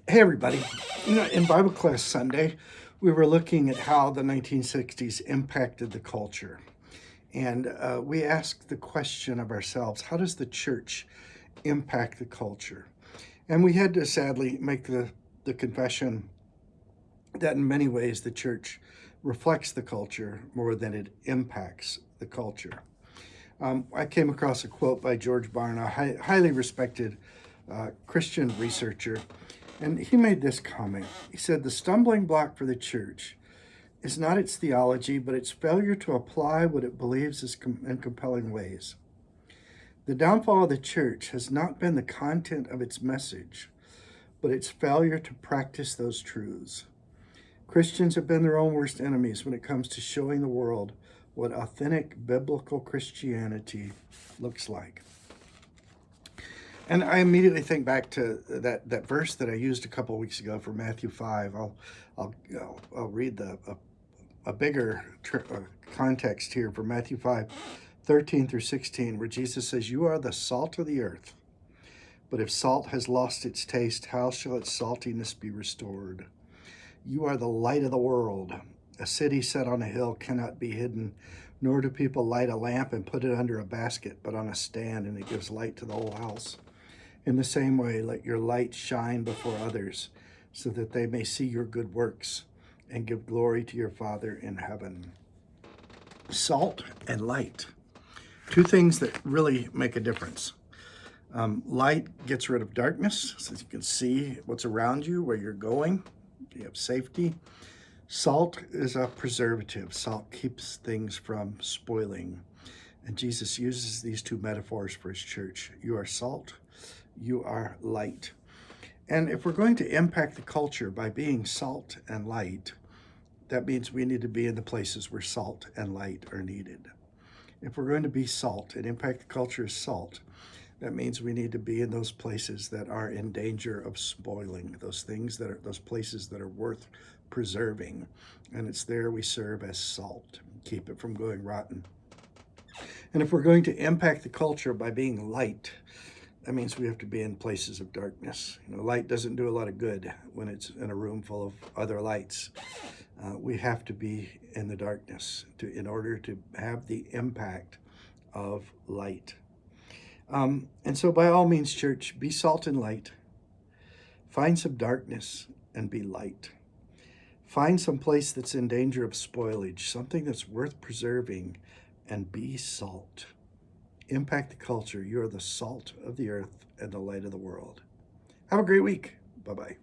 Hey, everybody. In Bible class Sunday, we were looking at how the 1960s impacted the culture. And we asked the question of ourselves, how does the church impact the culture? And we had to sadly make the confession that in many ways the church reflects the culture more than it impacts the culture. I came across a quote by George Barna, a highly respected Christian researcher, and he made this comment. He said, "The stumbling block for the church is not its theology, but its failure to apply what it believes in compelling ways. The downfall of the church has not been the content of its message, but its failure to practice those truths. Christians have been their own worst enemies when it comes to showing the world what authentic biblical Christianity looks like." And I immediately think back to that verse that I used a couple of weeks ago for Matthew 5. I'll read a bigger context here for Matthew 5:13 through 16, where Jesus says, "You are the salt of the earth, but if salt has lost its taste, how shall its saltiness be restored? You are the light of the world. A city set on a hill cannot be hidden, nor do people light a lamp and put it under a basket, but on a stand, and it gives light to the whole house. In the same way, let your light shine before others, so that they may see your good works and give glory to your Father in heaven." Salt and light, two things that really make a difference. Light gets rid of darkness, so you can see what's around you, where you're going. You have safety. Salt is a preservative. Salt keeps things from spoiling. And Jesus uses these two metaphors for his church. You are salt, you are light. And if we're going to impact the culture by being salt and light, that means we need to be in the places where salt and light are needed. If we're going to be salt and impact the culture as salt, that means we need to be in those places that are in danger of spoiling, those places that are worth preserving. And it's there we serve as salt, keep it from going rotten. And if we're going to impact the culture by being light, that means we have to be in places of darkness. Light doesn't do a lot of good when it's in a room full of other lights. We have to be in the darkness in order to have the impact of light. And so by all means, church, be salt and light. Find some darkness and be light. Find some place that's in danger of spoilage, something that's worth preserving, and be salt. Impact the culture. You are the salt of the earth and the light of the world. Have a great week. Bye-bye.